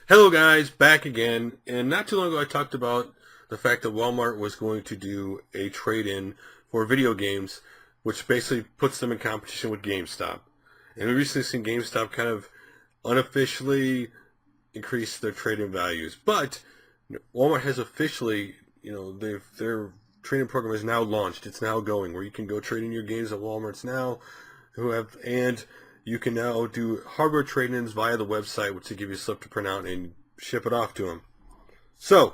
Hello guys, back again. And not too long ago I talked about the fact that Walmart was going to do a trade-in for video games, which basically puts them in competition with GameStop. And we've recently seen GameStop kind of unofficially increase their trade-in values. But Walmart has officially, their trade-in program is now launched. It's now going where you can go trade in your games at Walmart's now, and you can now do hardware trade-ins via the website, which will give you a slip to print out and ship it off to them. So,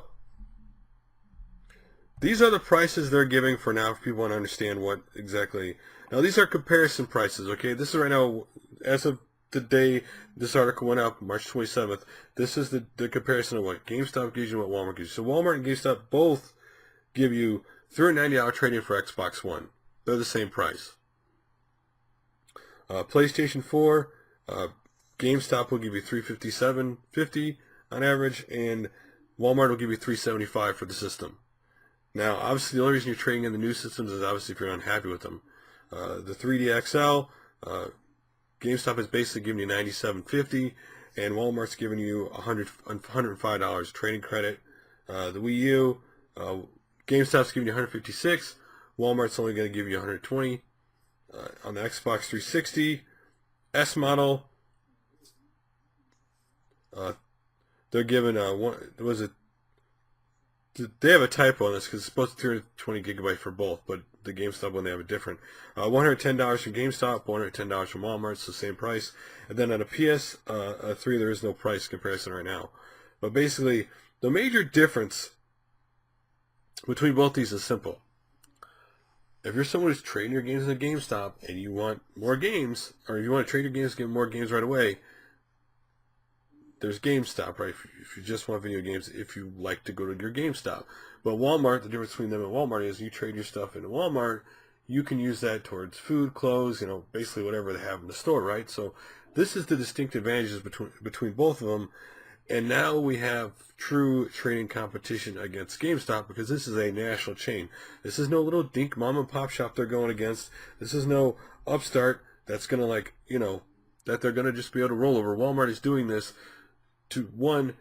these are the prices they're giving for now if people want to understand what exactly. Now, these are comparison prices, okay? This is right now, as of the day this article went up, March 27th, this is the comparison of what GameStop gives you and what Walmart gives you. So, Walmart and GameStop both give you $390 trade-in for Xbox One. They're the same price. PlayStation 4, GameStop will give you $357.50 on average, and Walmart will give you $375 for the system. Now, obviously, the only reason you're trading in the new systems is obviously if you're unhappy with them. The 3D XL, GameStop is basically giving you $97.50, and Walmart's giving you $105 trading credit. The Wii U, GameStop's giving you $156, Walmart's only going to give you $120. On the Xbox 360 S model, they're giving they have a typo on this because it's supposed to be 220 gigabyte for both, but the GameStop one they have it different. $110 from GameStop, $110 from Walmart, it's the same price. And then on a PS3 there is no price comparison right now. But basically, the major difference between both these is simple. If you're someone who's trading your games in a GameStop and you want more games, or if you want to trade your games, get more games right away, there's GameStop, right? If you just want video games, if you like to go to your GameStop. But Walmart, the difference between them and Walmart is you trade your stuff in Walmart, you can use that towards food, clothes, basically whatever they have in the store, right? So this is the distinct advantages between both of them. And now we have true trading competition against GameStop because this is a national chain. This is no little dink mom and pop shop they're going against. This is no upstart that's going to that they're going to just be able to roll over. Walmart is doing this to, one,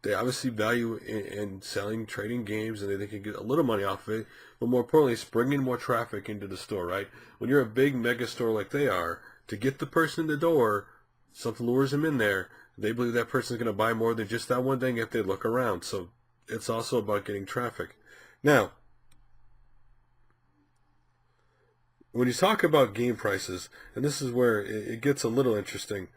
they obviously value in selling, trading games, and they can get a little money off of it. But more importantly, it's bringing more traffic into the store, right? When you're a big mega store like they are, to get the person in the door, something lures them in there. They believe that person is going to buy more than just that one thing if they look around. So it's also about getting traffic. Now, when you talk about game prices, and this is where it gets a little interesting,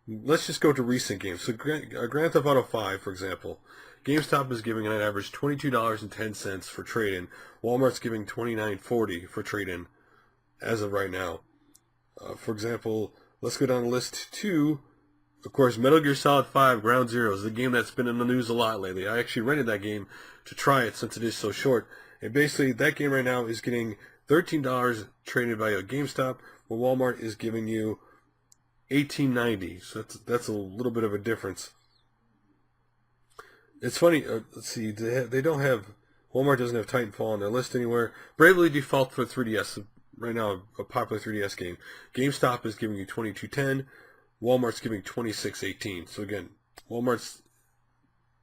let's just go to recent games. So Grand Theft Auto 5, for example, GameStop is giving an average $22.10 for trade-in. Walmart's giving $29.40 for trade-in as of right now. For example, let's go down the list to, of course, Metal Gear Solid 5 Ground Zero is the game that's been in the news a lot lately. I actually rented that game to try it since it is so short. And basically, that game right now is getting $13 traded by a GameStop, where Walmart is giving you $18.90. So that's a little bit of a difference. It's funny. Let's see. They don't have, Walmart doesn't have Titanfall on their list anywhere. Bravely Default for 3DS right now, a popular 3DS game. GameStop is giving you $22.10. Walmart's giving $26.18. So again, Walmart's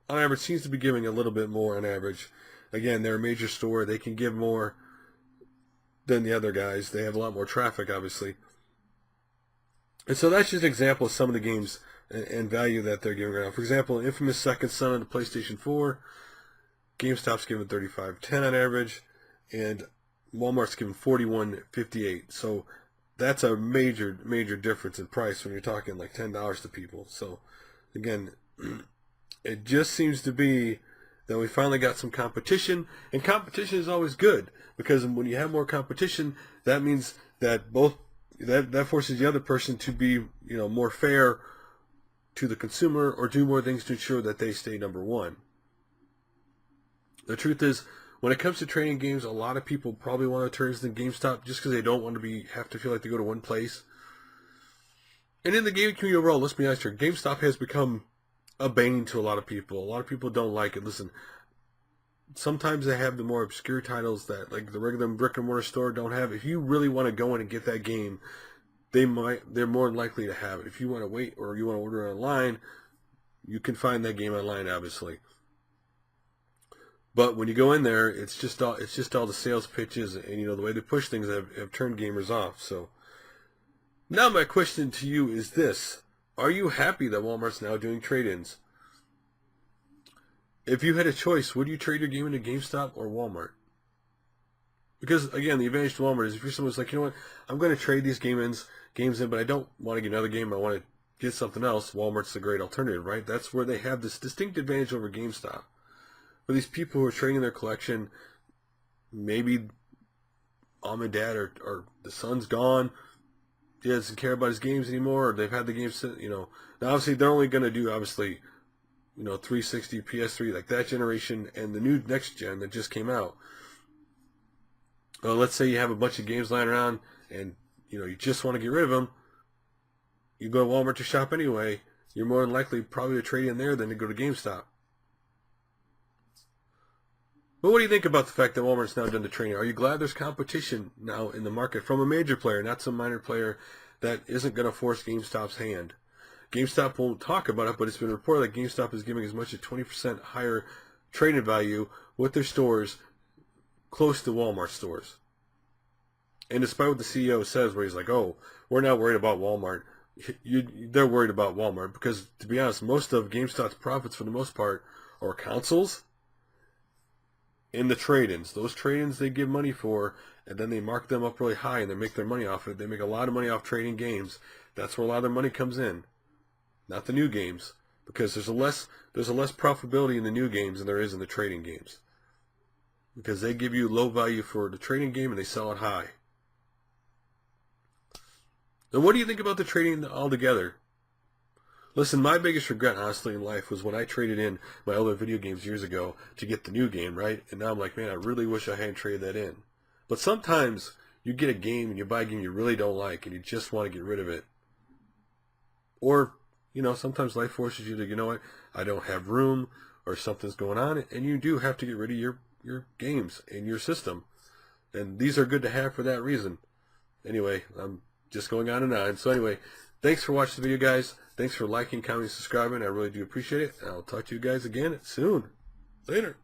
on average seems to be giving a little bit more on average. Again, they're a major store. They can give more than the other guys. They have a lot more traffic, obviously. And so that's just an example of some of the games and value that they're giving right now. For example, Infamous Second Son on the PlayStation 4, GameStop's giving $35.10 on average, and Walmart's giving $41.58. So that's a major difference in price when you're talking like $10 to people. So again, it just seems to be that we finally got some competition, and competition is always good because when you have more competition, that means that that forces the other person to be more fair to the consumer or do more things to ensure that they stay number one. The truth is, when it comes to trading games, a lot of people probably want to turn to GameStop just because they don't want to have to feel like they go to one place. And in the gaming community overall, let's be honest here, GameStop has become a bane to a lot of people. A lot of people don't like it. Listen, sometimes they have the more obscure titles that like the regular brick and mortar store don't have. If you really want to go in and get that game, they're more likely to have it. If you want to wait or you want to order it online, you can find that game online, obviously. But when you go in there, it's just all the sales pitches, and the way they push things have turned gamers off. So now my question to you is this: are you happy that Walmart's now doing trade-ins? If you had a choice, would you trade your game into GameStop or Walmart? Because again, the advantage to Walmart is if you're someone who's like, you know what, I'm going to trade these games in, but I don't want to get another game. I want to get something else. Walmart's a great alternative, right? That's where they have this distinct advantage over GameStop. For these people who are trading their collection, maybe mom and dad or the son's gone, he doesn't care about his games anymore, or they've had the games, Now obviously they're only going to do 360, PS3, like that generation, and the new next gen that just came out. Well, let's say you have a bunch of games lying around, and you just want to get rid of them. You go to Walmart to shop anyway. You're more than likely probably to trade in there than to go to GameStop. But what do you think about the fact that Walmart's now done the trading? Are you glad there's competition now in the market from a major player, not some minor player that isn't going to force GameStop's hand? GameStop won't talk about it, but it's been reported that GameStop is giving as much as 20% higher trading value with their stores close to Walmart stores. And despite what the CEO says, where he's like, oh, we're not worried about Walmart, they're worried about Walmart because, to be honest, most of GameStop's profits for the most part are consoles and the trade-ins. Those trade-ins they give money for, and then they mark them up really high and they make their money off it. They make a lot of money off trading games. That's where a lot of their money comes in, not the new games, because there's a less profitability in the new games than there is in the trading games, because they give you low value for the trading game and they sell it high. And what do you think about the trading altogether? Listen, my biggest regret, honestly, in life was when I traded in my older video games years ago to get the new game, right? And now I'm like, man, I really wish I hadn't traded that in. But sometimes you get a game and you buy a game you really don't like and you just want to get rid of it. Or, sometimes life forces you to, you know what, I don't have room, or something's going on, and you do have to get rid of your games and your system. And these are good to have for that reason. Anyway, I'm just going on and on. So anyway, thanks for watching the video, guys. Thanks for liking, commenting, subscribing. I really do appreciate it. And I'll talk to you guys again soon. Later.